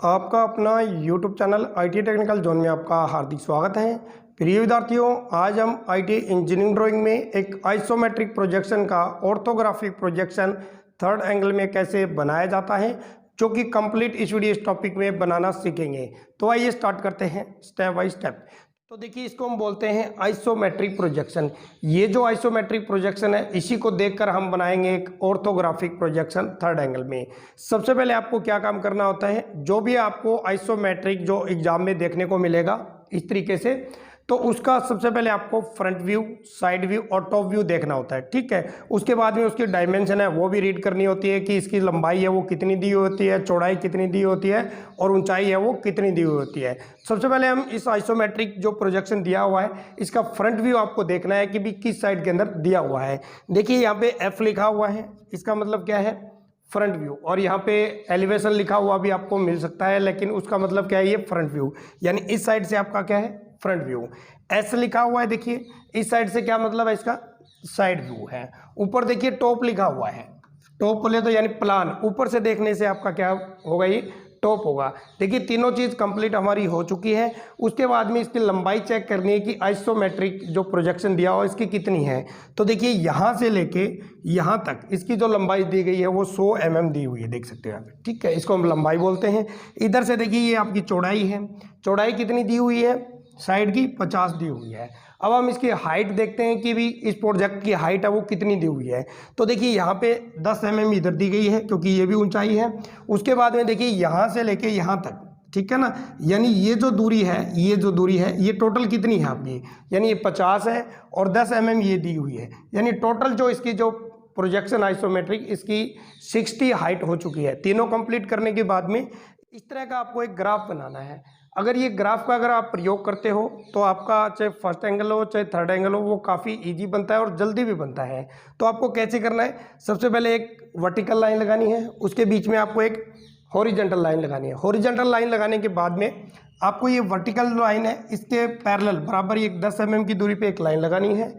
आपका अपना YouTube channel IT technical zone में आपका हार्दिक स्वागत है। प्रिय विद्यार्थियों, आज हम IT इंजीनियरिंग ड्राइंग में एक आइसोमेट्रिक प्रोजेक्शन का ऑर्थोग्राफिक प्रोजेक्शन थर्ड एंगल में कैसे बनाया जाता है, जो कि कंप्लीट इस वीडियो इस टॉपिक में बनाना सीखेंगे। तो आइए स्टार्ट करते हैं स्टेप बाय स्टेप। तो देखिए, इसको हम बोलते हैं आइसोमेट्रिक प्रोजेक्शन। ये जो आइसोमेट्रिक प्रोजेक्शन है, इसी को देखकर हम बनाएंगे एक ऑर्थोग्राफिक प्रोजेक्शन थर्ड एंगल में। सबसे पहले आपको क्या काम करना होता है, जो भी आपको आइसोमेट्रिक जो एग्जाम में देखने को मिलेगा इस तरीके से, तो उसका सबसे पहले आपको फ्रंट व्यू, साइड व्यू और टॉप व्यू देखना होता है। ठीक है, उसके बाद में उसकी डायमेंशन है वो भी रीड करनी होती है कि इसकी लंबाई है वो कितनी दी होती है, चौड़ाई कितनी दी होती है और ऊंचाई है वो कितनी दी होती है। सबसे पहले हम इस आइसोमेट्रिक जो प्रोजेक्शन दिया हुआ है, इसका फ्रंट व्यू आपको देखना है कि भी किस साइड के अंदर दिया हुआ है। देखिए, यहाँ पे F लिखा हुआ है, इसका मतलब क्या है, फ्रंट व्यू। और यहाँ पे एलिवेशन लिखा हुआ भी आपको मिल सकता है, लेकिन उसका मतलब क्या है, ये फ्रंट व्यू, यानी इस साइड से आपका क्या है, फ्रंट व्यू। एस लिखा हुआ है, देखिए इस साइड से क्या मतलब है, इसका साइड व्यू है। ऊपर देखिए टॉप लिखा हुआ है, टॉप बोले तो यानी प्लान, ऊपर से देखने से आपका क्या होगा, ये टॉप होगा। देखिए, तीनों चीज़ कंप्लीट हमारी हो चुकी है। उसके बाद में इसकी लंबाई चेक करनी है कि आइसोमेट्रिक जो प्रोजेक्शन दिया हो इसकी कितनी है। तो देखिए, यहाँ से लेके यहाँ तक इसकी जो लंबाई दी गई है वो 100 mm दी हुई है, देख सकते हो आप। ठीक है, इसको हम लंबाई बोलते हैं। इधर से देखिए, ये आपकी चौड़ाई है, चौड़ाई कितनी दी हुई है, साइड की 50 दी हुई है। अब हम इसकी हाइट देखते हैं कि भी इस प्रोजेक्ट की हाइट है वो कितनी दी हुई है। तो देखिए, यहाँ पे 10 mm इधर दी गई है क्योंकि ये भी ऊंचाई है। उसके बाद में देखिए, यहाँ से लेके यहाँ तक, ठीक है ना, यानी ये जो दूरी है, ये जो दूरी है, ये टोटल कितनी है आपकी, यानी ये 50 है और 10 mm ये दी हुई है, यानी टोटल जो इसकी जो प्रोजेक्शन आइसोमेट्रिक इसकी 60 हाइट हो चुकी है। तीनों कंप्लीट करने के बाद में इस तरह का आपको एक ग्राफ बनाना है। अगर ये ग्राफ का अगर आप प्रयोग करते हो तो आपका चाहे फर्स्ट एंगल हो चाहे थर्ड एंगल हो, वो काफ़ी इजी बनता है और जल्दी भी बनता है। तो आपको कैसे करना है, सबसे पहले एक वर्टिकल लाइन लगानी है, उसके बीच में आपको एक हॉरिजॉन्टल लाइन लगानी है। हॉरिजॉन्टल लाइन लगाने के बाद में आपको ये वर्टिकल लाइन है, इसके पैरेलल बराबर एक 10 mm की दूरी पे एक लाइन लगानी है।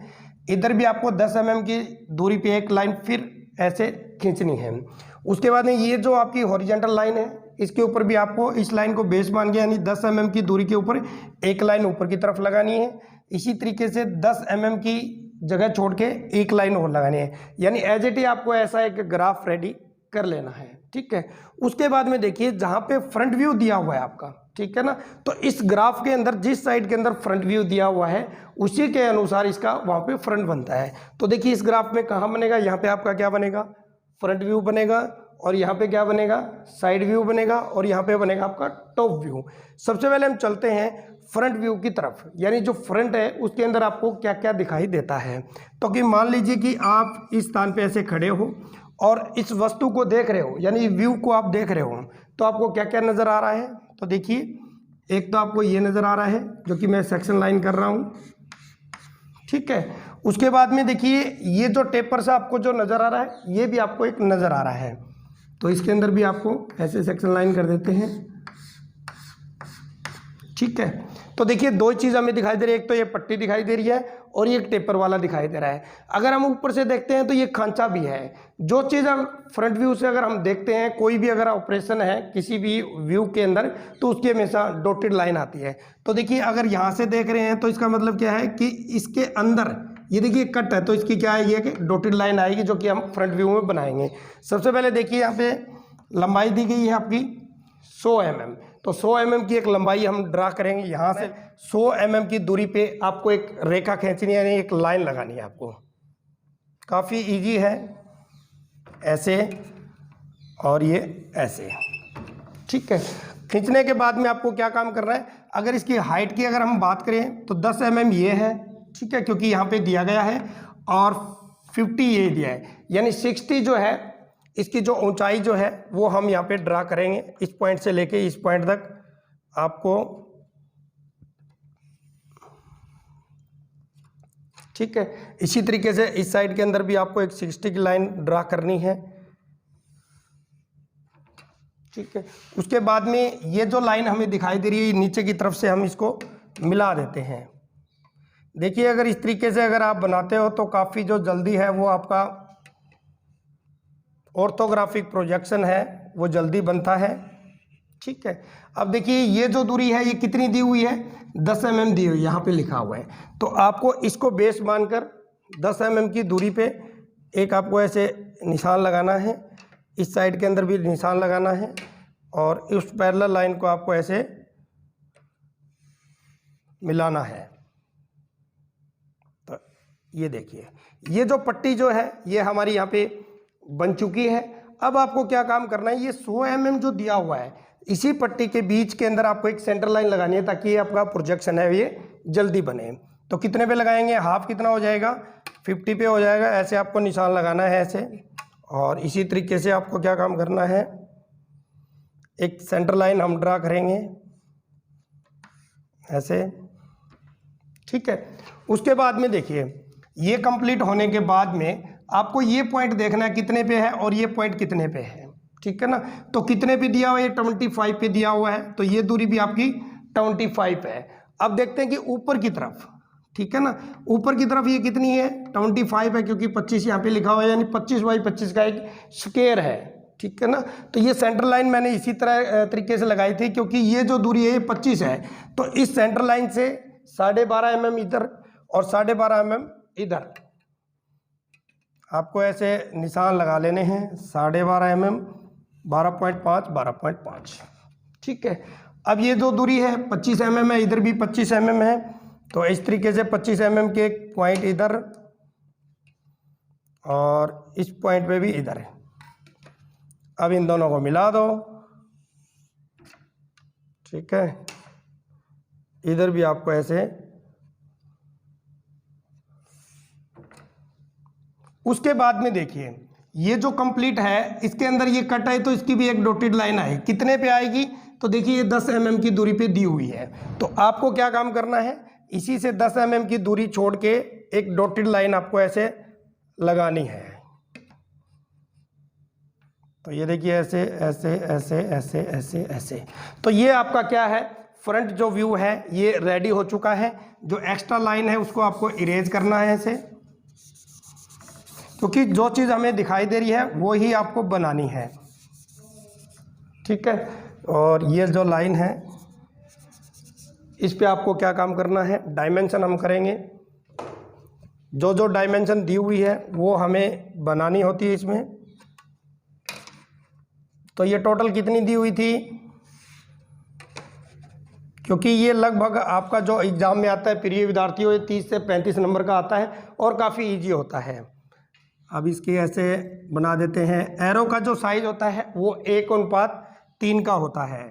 इधर भी आपको 10 mm की दूरी पे एक लाइन फिर ऐसे खींचनी है। उसके बाद में ये जो आपकी हॉरिजॉन्टल लाइन है, इसके ऊपर भी आपको इस लाइन को बेस मान के, यानी 10 mm की दूरी के ऊपर एक लाइन ऊपर की तरफ लगानी है। इसी तरीके से 10 mm की जगह छोड़ के एक लाइन और लगानी है, यानी एज इट इज आपको ऐसा एक ग्राफ रेडी कर लेना है। ठीक है, उसके बाद में देखिए, जहाँ पे फ्रंट व्यू दिया हुआ है आपका, ठीक है ना, तो इस ग्राफ के अंदर जिस साइड के अंदर फ्रंट व्यू दिया हुआ है उसी के अनुसार इसका वहाँ पे फ्रंट बनता है। तो देखिए, इस ग्राफ में कहाँ बनेगा, यहाँ पे आपका क्या बनेगा, फ्रंट व्यू बनेगा, और यहाँ पे क्या बनेगा, साइड व्यू बनेगा, और यहाँ पे बनेगा आपका टॉप व्यू। सबसे पहले हम चलते हैं फ्रंट व्यू की तरफ, यानी जो फ्रंट है उसके अंदर आपको क्या क्या दिखाई देता है। तो कि मान लीजिए कि आप इस स्थान पे ऐसे खड़े हो और इस वस्तु को देख रहे हो, यानी व्यू को आप देख रहे हो, तो आपको क्या क्या नज़र आ रहा है। तो देखिए, एक तो आपको ये नज़र आ रहा है जो कि मैं सेक्शन लाइन कर रहा हूँ, ठीक है। उसके बाद में देखिए, ये जो टेपर से आपको जो नज़र आ रहा है, ये भी आपको एक नज़र आ रहा है। तो इसके अंदर भी आपको ऐसे सेक्शन लाइन कर देते हैं, ठीक है। तो देखिए, दो चीज़ हमें दिखाई दे रही है, एक तो ये पट्टी दिखाई दे रही है और ये एक टेपर वाला दिखाई दे रहा है। अगर हम ऊपर से देखते हैं तो ये खांचा भी है। जो चीज़ फ्रंट व्यू से अगर हम देखते हैं, कोई भी अगर ऑपरेशन है किसी भी व्यू के अंदर, तो उसकी हमेशा डॉटेड लाइन आती है। तो देखिए, अगर यहाँ से देख रहे हैं तो इसका मतलब क्या है कि इसके अंदर ये देखिए कट है, तो इसकी क्या है, ये कि डॉटेड लाइन आएगी जो कि हम फ्रंट व्यू में बनाएंगे। सबसे पहले देखिए, यहाँ पे लंबाई दी गई है आपकी 100 mm, तो 100 mm की एक लंबाई हम ड्रा करेंगे। यहाँ से 100 mm की दूरी पे आपको एक रेखा खींचनी है, यानी एक लाइन लगानी है आपको। काफ़ी इजी है, ऐसे और ये ऐसे, ठीक है। खींचने के बाद में आपको क्या काम करना है, अगर इसकी हाइट की अगर हम बात करें तो 10 mm ये है, ठीक है, क्योंकि यहाँ पे दिया गया है, और 50 ये दिया है, यानी 60 जो है इसकी जो ऊंचाई जो है वो हम यहाँ पे ड्रा करेंगे। इस पॉइंट से लेके इस पॉइंट तक आपको, ठीक है। इसी तरीके से इस साइड के अंदर भी आपको एक 60 की लाइन ड्रा करनी है, ठीक है। उसके बाद में ये जो लाइन हमें दिखाई दे रही है नीचे की तरफ से हम इसको मिला देते हैं। देखिए, अगर इस तरीके से अगर आप बनाते हो तो काफ़ी जो जल्दी है वो आपका ऑर्थोग्राफिक प्रोजेक्शन है वो जल्दी बनता है। ठीक है। अब देखिए ये जो दूरी है ये कितनी दी हुई है, 10 mm दी हुई है, यहाँ पे लिखा हुआ है। तो आपको इसको बेस मानकर 10 mm की दूरी पे एक आपको ऐसे निशान लगाना है, इस साइड के अंदर भी निशान लगाना है, और उस पैरेलल लाइन को आपको ऐसे मिलाना है। तो ये देखिए ये जो पट्टी जो है ये हमारी यहाँ पे बन चुकी है। अब आपको क्या काम करना है, ये 100 mm जो दिया हुआ है इसी पट्टी के बीच के अंदर आपको एक सेंटर लाइन लगानी है ताकि ये आपका प्रोजेक्शन है ये जल्दी बने। तो कितने पे लगाएंगे, हाफ कितना हो जाएगा, 50 पे हो जाएगा। ऐसे आपको निशान लगाना है ऐसे, और इसी तरीके से आपको क्या काम करना है, एक सेंटर लाइन हम ड्रा करेंगे ऐसे, ठीक है। उसके बाद में देखिए ये कंप्लीट होने के बाद में आपको ये पॉइंट देखना है कितने पे है और ये पॉइंट कितने पे है, ठीक है ना। तो कितने पे दिया हुआ है, 25 पे दिया हुआ है, तो ये दूरी भी आपकी 25 है। अब देखते हैं कि ऊपर की तरफ, ठीक है ना, ऊपर की तरफ ये कितनी है, 25 है, क्योंकि 25 यहाँ पे लिखा हुआ है, यानी 25 बाई 25 का एक स्क्वायर है, ठीक है ना। तो ये सेंटर लाइन मैंने इसी तरह तरीके से लगाई थी, क्योंकि ये जो दूरी है ये 25 है। तो इस सेंटर लाइन से 12.5 mm इधर और 12.5 mm इधर आपको ऐसे निशान लगा लेने हैं, 12.5 mm, 12.5, 12.5, ठीक है। अब ये जो दूरी है 25 mm है, इधर भी 25 mm है, तो इस तरीके से 25 mm के एक पॉइंट इधर और इस पॉइंट पे भी इधर है। अब इन दोनों को मिला दो, ठीक है। इधर भी आपको ऐसे, उसके बाद में देखिए ये जो कंप्लीट है इसके अंदर ये कट है, तो इसकी भी एक डॉटेड लाइन आए, कितने पे आएगी, तो देखिए ये 10 mm की दूरी पे दी हुई है। तो आपको क्या काम करना है, इसी से 10 mm की दूरी छोड़ के एक डॉटेड लाइन आपको ऐसे लगानी है। तो ये देखिए ऐसे ऐसे ऐसे ऐसे ऐसे ऐसे। तो ये आपका क्या है, फ्रंट जो व्यू है ये रेडी हो चुका है। जो एक्स्ट्रा लाइन है उसको आपको इरेज करना है ऐसे, क्योंकि जो चीज़ हमें दिखाई दे रही है वो ही आपको बनानी है, ठीक है। और ये जो लाइन है इस पे आपको क्या काम करना है, डायमेंशन हम करेंगे। जो जो डायमेंशन दी हुई है वो हमें बनानी होती है इसमें। तो ये टोटल कितनी दी हुई थी, क्योंकि ये लगभग आपका जो एग्ज़ाम में आता है प्रिय विद्यार्थियों, ये 30 से 35 नंबर का आता है और काफ़ी इजी होता है। अब इसके ऐसे बना देते हैं। एरो का जो साइज होता है वो 1:3 का होता है,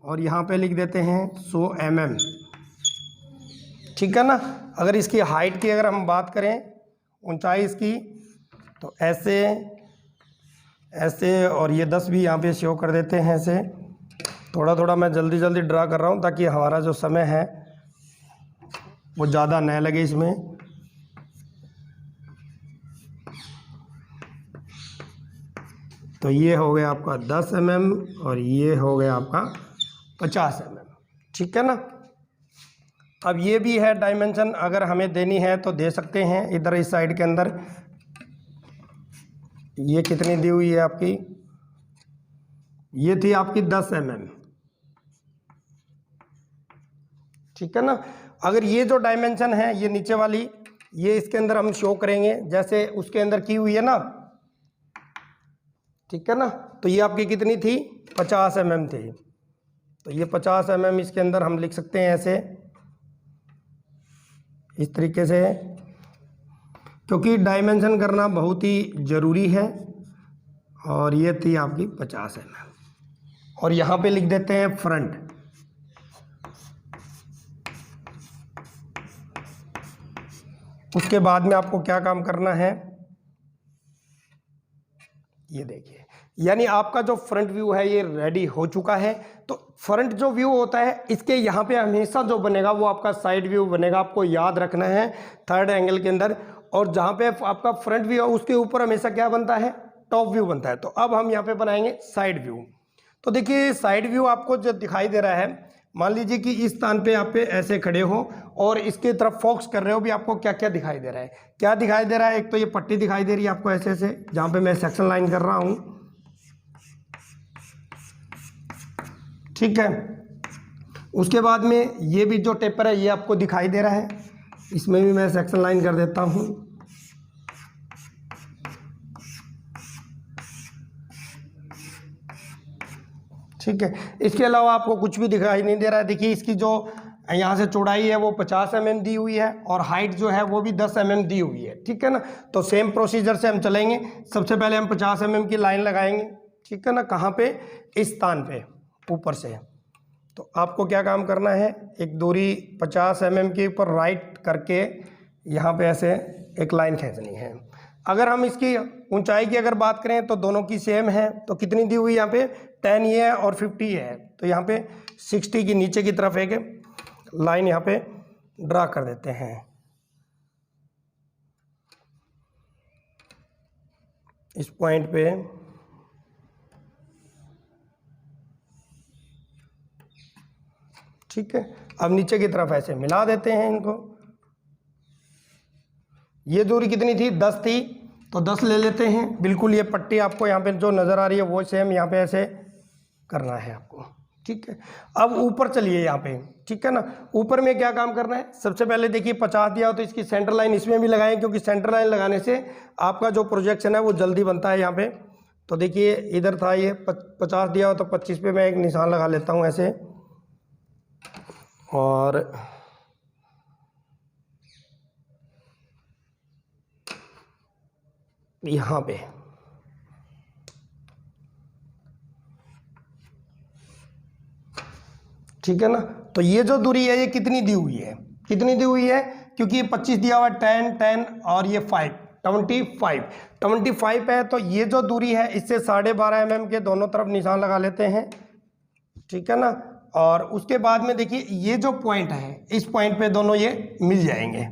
और यहाँ पे लिख देते हैं 100 mm, ठीक है ना। अगर इसकी हाइट की अगर हम बात करें, ऊंचाई इसकी, तो ऐसे ऐसे, और ये 10 भी यहाँ पे शो कर देते हैं ऐसे। थोड़ा थोड़ा मैं जल्दी जल्दी ड्रा कर रहा हूँ ताकि हमारा जो समय है वो ज़्यादा न लगे इसमें। तो ये हो गया आपका 10 mm और ये हो गया आपका 50 mm, ठीक है ना। अब ये भी है डायमेंशन, अगर हमें देनी है तो दे सकते हैं। इधर इस साइड के अंदर ये कितनी दी हुई है आपकी, ये थी आपकी 10 mm, ठीक है ना। अगर ये जो डायमेंशन है ये नीचे वाली, ये इसके अंदर हम शो करेंगे जैसे उसके अंदर की हुई है ना, ठीक है ना। तो ये आपकी कितनी थी, 50 mm थी। तो ये 50 mm इसके अंदर हम लिख सकते हैं ऐसे, इस तरीके से, क्योंकि डायमेंशन करना बहुत ही ज़रूरी है। और ये थी आपकी 50 mm, और यहाँ पे लिख देते हैं फ्रंट। उसके बाद में आपको क्या काम करना है, ये देखिए, यानी आपका जो फ्रंट व्यू है ये रेडी हो चुका है। तो फ्रंट जो व्यू होता है इसके यहाँ पे हमेशा जो बनेगा वो आपका साइड व्यू बनेगा, आपको याद रखना है थर्ड एंगल के अंदर। और जहाँ पे आपका फ्रंट व्यू है उसके ऊपर हमेशा क्या बनता है, टॉप व्यू बनता है। तो अब हम यहाँ पे बनाएंगे साइड व्यू। तो देखिए साइड व्यू आपको जो दिखाई दे रहा है, मान लीजिए कि इस स्थान पे आप पे ऐसे खड़े हो और इसके तरफ फोकस कर रहे हो, भी आपको क्या क्या दिखाई दे रहा है, क्या दिखाई दे रहा है। एक तो ये पट्टी दिखाई दे रही है आपको ऐसे ऐसे, जहाँ पे मैं सेक्शन लाइन कर रहा हूँ, ठीक है। उसके बाद में ये भी जो टेपर है ये आपको दिखाई दे रहा है, इसमें भी मैं सेक्शन लाइन कर देता हूँ। ठीक है। इसके अलावा आपको कुछ भी दिखाई नहीं दे रहा है। देखिए इसकी जो यहाँ से चौड़ाई है वो 50 mm दी हुई है और हाइट जो है वो भी 10 mm दी हुई है। ठीक है ना। तो सेम प्रोसीजर से हम चलेंगे। सबसे पहले हम 50 mm की लाइन लगाएंगे। ठीक है ना। कहाँ पे? इस स्थान पे ऊपर से। तो आपको क्या काम करना है, एक दूरी 50 mm के ऊपर राइट करके यहाँ पे ऐसे एक लाइन खींचनी है। अगर हम इसकी ऊंचाई की अगर बात करें तो दोनों की सेम है। तो कितनी दी हुई यहाँ पे? 10 ये है और 50 है। तो यहाँ पे 60 की नीचे की तरफ एक लाइन यहाँ पे ड्रा कर देते हैं। इस पॉइंट पे ठीक है। अब नीचे की तरफ ऐसे मिला देते हैं इनको। ये दूरी कितनी थी? 10 थी, तो 10 ले लेते हैं। बिल्कुल ये पट्टी आपको यहाँ पे जो नज़र आ रही है वो सेम यहाँ पे ऐसे करना है आपको। ठीक है। अब ऊपर चलिए यहाँ पे। ठीक है ना। ऊपर में क्या काम करना है? सबसे पहले देखिए 50 दिया हो तो इसकी सेंटर लाइन इसमें भी लगाएं, क्योंकि सेंटर लाइन लगाने से आपका जो प्रोजेक्शन है वो जल्दी बनता है यहाँ पे। तो देखिए इधर था ये 50 दिया हो तो 25 पे मैं एक निशान लगा लेता हूँ ऐसे, और यहाँ पे ठीक है ना। तो ये जो दूरी है ये कितनी दी हुई है? कितनी दी हुई है? क्योंकि ये 25 दिया हुआ है, 10 और ये 5, 25 है। तो ये जो दूरी है इससे 12.5 mm के दोनों तरफ निशान लगा लेते हैं। ठीक है ना। और उसके बाद में देखिए ये जो पॉइंट है इस पॉइंट पे दोनों ये मिल जाएंगे।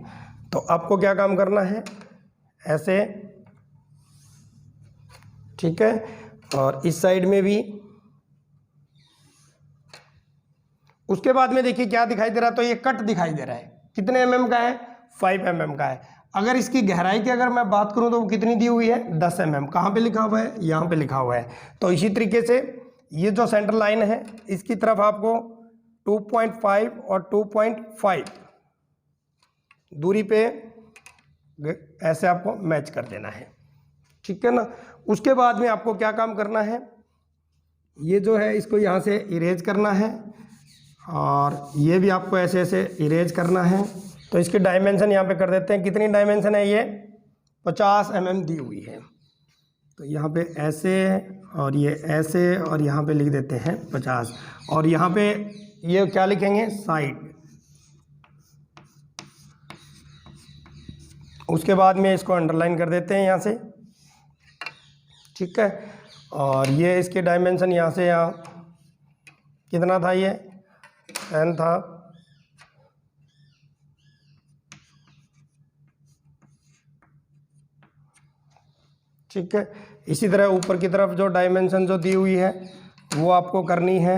तो आपको क्या काम करना है? ऐसे। ठीक है। और इस साइड में भी। उसके बाद में देखिए क्या दिखाई दे रहा है? तो ये कट दिखाई दे रहा है। कितने mm का है? 5 mm का है। अगर इसकी गहराई की अगर मैं बात करूं तो वो कितनी दी हुई है? 10 mm। कहाँ पे लिखा हुआ है? यहाँ पे लिखा हुआ है। तो इसी तरीके से ये जो सेंटर लाइन है इसकी तरफ आपको 2.5 और 2.5 दूरी पे ऐसे आपको मैच कर देना है। ठीक है ना। उसके बाद में आपको क्या काम करना है? ये जो है इसको यहाँ से इरेज करना है और ये भी आपको ऐसे ऐसे इरेज करना है। तो इसकी डायमेंशन यहाँ पे कर देते हैं। कितनी डायमेंशन है? ये 50 mm दी हुई है। तो यहाँ पे ऐसे और ये ऐसे और यहाँ पे लिख देते हैं 50, और यहाँ पे ये क्या लिखेंगे? साइड। उसके बाद में इसको अंडरलाइन कर देते हैं यहाँ से। ठीक है। और ये इसके डायमेंशन यहाँ से यहाँ कितना था? ये 10 था। ठीक है। इसी तरह ऊपर की तरफ जो डायमेंशन जो दी हुई है वो आपको करनी है।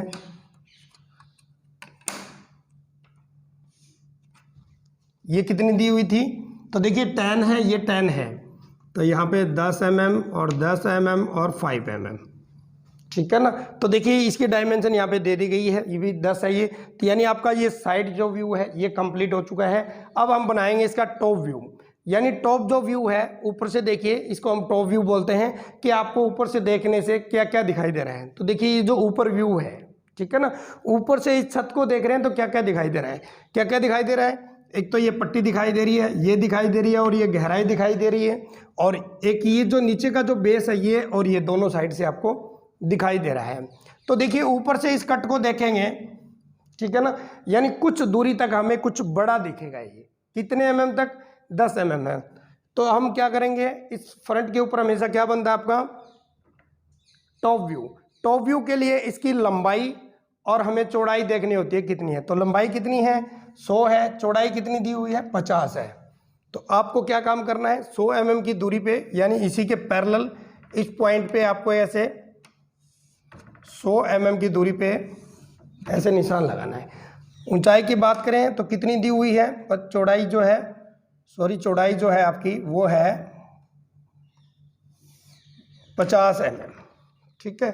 ये कितनी दी हुई थी? तो देखिए 10 है, ये 10 है। तो यहाँ पे 10 mm और 10 mm और 5 mm। ठीक है ना। तो देखिए इसकी डायमेंशन यहाँ पे दे दी गई है। ये भी 10 है ये। तो यानी आपका ये साइड जो व्यू है ये कंप्लीट हो चुका है। अब हम बनाएंगे इसका टॉप व्यू। यानी टॉप जो व्यू है ऊपर से, देखिए इसको हम टॉप व्यू बोलते हैं कि आपको ऊपर से देखने से क्या क्या दिखाई दे रहा है। तो देखिए ये जो ऊपर व्यू है, ठीक है ना, ऊपर से इस छत को देख रहे हैं तो क्या क्या दिखाई दे रहा है? क्या क्या दिखाई दे रहा है? एक तो ये पट्टी दिखाई दे रही है, ये दिखाई दे रही है, और ये गहराई दिखाई दे रही है, और एक ये जो नीचे का जो बेस है ये, और ये दोनों साइड से आपको दिखाई दे रहा है। तो देखिए ऊपर से इस कट को देखेंगे, ठीक है ना, यानी कुछ दूरी तक हमें कुछ बड़ा दिखेगा। ये कितने mm तक? 10 mm है। तो हम क्या करेंगे, इस फ्रंट के ऊपर हमेशा क्या बनता है आपका? Top view. टॉप व्यू के लिए इसकी लंबाई और हमें चौड़ाई देखनी होती है कितनी है। तो लंबाई कितनी है? 100 है। चौड़ाई कितनी दी हुई है? 50 है। तो आपको क्या काम करना है? 100 mm की दूरी पे, यानी इसी के पैरेलल इस पॉइंट पे आपको ऐसे 100 mm की दूरी पे ऐसे निशान लगाना है। ऊंचाई की बात करें तो कितनी दी हुई है? चौड़ाई जो है, चौड़ाई जो है आपकी वो है 50 mm। ठीक है।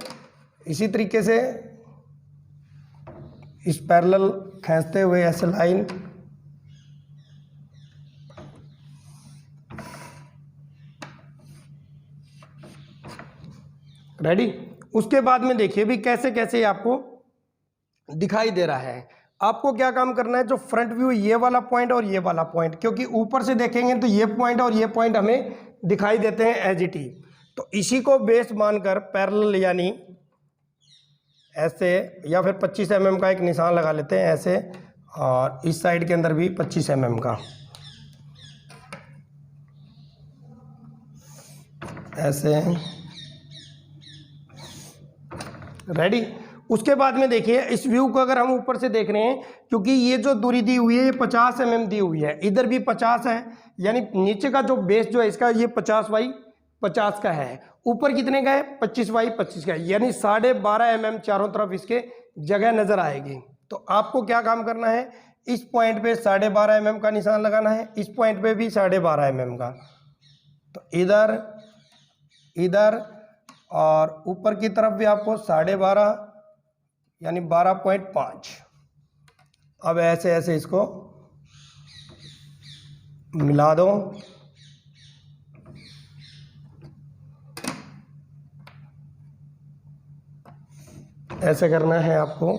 इसी तरीके से इस पैरेलल खींचते हुए ऐसे लाइन, रेडी। उसके बाद में देखिए भी कैसे कैसे आपको दिखाई दे रहा है। आपको क्या काम करना है, जो फ्रंट व्यू ये वाला पॉइंट और ये वाला पॉइंट, क्योंकि ऊपर से देखेंगे तो ये पॉइंट और ये पॉइंट हमें दिखाई देते हैं एज इट इज, तो इसी को बेस मानकर पैरेलल यानी ऐसे, या फिर 25 mm का एक निशान लगा लेते हैं ऐसे, और इस साइड के अंदर भी 25 mm का ऐसे, रेडी। उसके बाद में देखिए इस व्यू को अगर हम ऊपर से देख रहे हैं, क्योंकि ये जो दूरी दी हुई है ये 50 mm दी हुई है, इधर भी 50 है, यानी नीचे का जो बेस जो है इसका ये 50x50 का है, ऊपर कितने का है 25x25 का है, यानी 12.5 mm चारों तरफ इसके जगह नजर आएगी। तो आपको क्या काम करना है, इस पॉइंट पे 12.5 mm का निशान लगाना है, इस पॉइंट पे भी 12.5 mm का, तो इधर इधर और ऊपर की तरफ भी आपको 12.5 यानी 12.5। अब ऐसे ऐसे इसको मिला दो, ऐसे करना है आपको,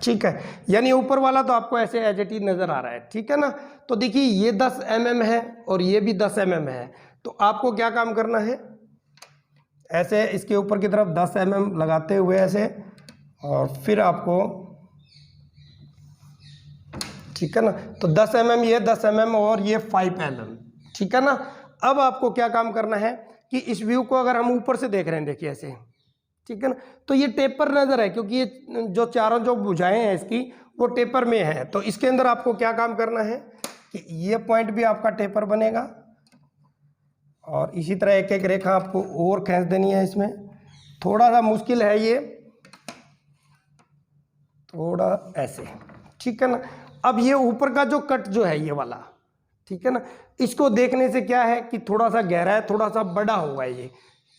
ठीक है। यानी ऊपर वाला तो आपको ऐसे एज इट इज नजर आ रहा है, ठीक है ना। तो देखिए ये 10 mm है और ये भी 10 mm है, तो आपको क्या काम करना है, ऐसे इसके ऊपर की तरफ 10 mm लगाते हुए ऐसे, और फिर आपको, ठीक है ना, तो 10 mm ये 10 mm और ये 5 mm, ठीक है ना। अब आपको क्या काम करना है कि इस व्यू को अगर हम ऊपर से देख रहे हैं, देखिए ऐसे, ठीक है ना, तो ये टेपर नजर है, क्योंकि ये जो चारों जो भुजाएं हैं इसकी वो टेपर में है, तो इसके अंदर आपको क्या काम करना है कि ये पॉइंट भी आपका टेपर बनेगा, और इसी तरह एक एक रेखा आपको और खींच देनी है। इसमें थोड़ा सा मुश्किल है ये, थोड़ा ऐसे, ठीक है ना। अब ये ऊपर का जो कट जो है ये वाला, ठीक है ना, इसको देखने से क्या है कि थोड़ा सा गहरा है, थोड़ा सा बड़ा होगा ये,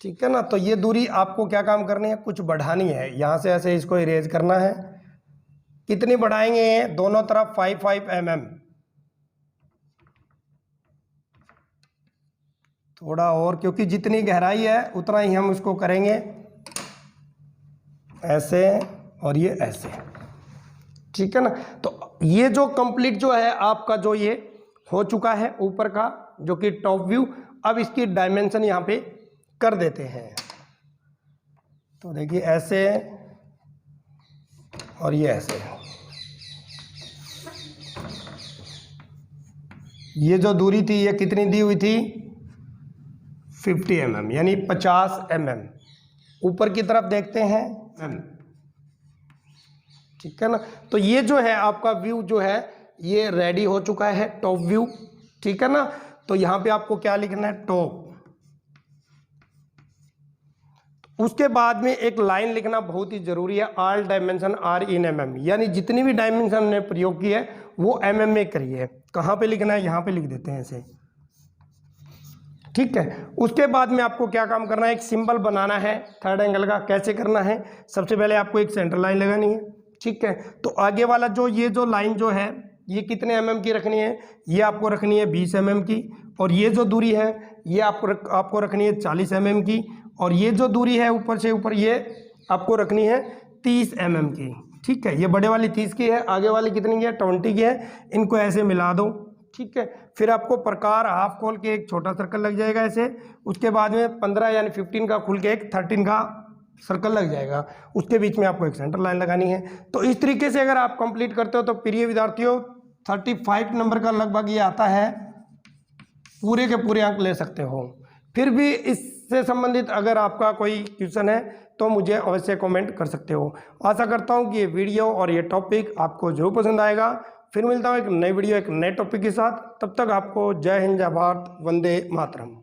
ठीक है ना। तो ये दूरी आपको क्या काम करनी है, कुछ बढ़ानी है, यहाँ से ऐसे इसको इरेज करना है। कितनी बढ़ाएंगे, दोनों तरफ 5 mm, थोड़ा और, क्योंकि जितनी गहराई है उतना ही हम उसको करेंगे ऐसे और ये ऐसे, ठीक है ना। तो ये जो कंप्लीट जो है आपका जो ये हो चुका है ऊपर का जो कि टॉप व्यू। अब इसकी डायमेंशन यहाँ पे कर देते हैं, तो देखिए ऐसे और ये ऐसे, ये जो दूरी थी ये कितनी दी हुई थी 50 mm, यानी 50 mm। ऊपर की तरफ देखते हैं, ठीक है ना। तो ये जो है आपका व्यू जो है ये रेडी हो चुका है, टॉप व्यू, ठीक है ना। तो यहाँ पे आपको क्या लिखना है, टॉप। उसके बाद में एक लाइन लिखना बहुत ही जरूरी है, all dimension are in mm, यानी जितनी भी डायमेंशन ने प्रयोग की है वो mm में करी है। कहाँ पे लिखना है, यहाँ पे लिख देते हैं ऐसे, ठीक है। उसके बाद में आपको क्या काम करना है, एक सिंबल बनाना है थर्ड एंगल का। कैसे करना है, सबसे पहले आपको एक सेंटर लाइन लगानी है, ठीक है। तो आगे वाला जो ये जो लाइन जो है ये कितने mm की रखनी है, ये आपको रखनी है 20 mm की, और ये जो दूरी है ये आपको रखनी है 40 mm की, और ये जो दूरी है ऊपर से ऊपर ये आपको रखनी है 30 mm की, ठीक है। ये बड़े वाली 30 की है, आगे वाली कितनी की है 20 की है। इनको ऐसे मिला दो, ठीक है। फिर आपको प्रकार हाफ खोल के एक छोटा सर्कल लग जाएगा ऐसे, उसके बाद में 15 यानी 15 का खुल के एक 13 का सर्कल लग जाएगा, उसके बीच में आपको एक सेंटर लाइन लगानी है। तो इस तरीके से अगर आप कंप्लीट करते हो तो प्रिय विद्यार्थियों 35 नंबर का लगभग ये आता है, पूरे के पूरे अंक ले सकते हो। फिर भी इससे संबंधित अगर आपका कोई क्वेश्चन है तो मुझे अवश्य कमेंट कर सकते हो। आशा करता हूँ कि ये वीडियो और ये टॉपिक आपको जरूर पसंद आएगा। फिर मिलता हूँ एक नई वीडियो एक नए टॉपिक के साथ, तब तक आपको जय हिंद, जय भारत, वंदे मातरम।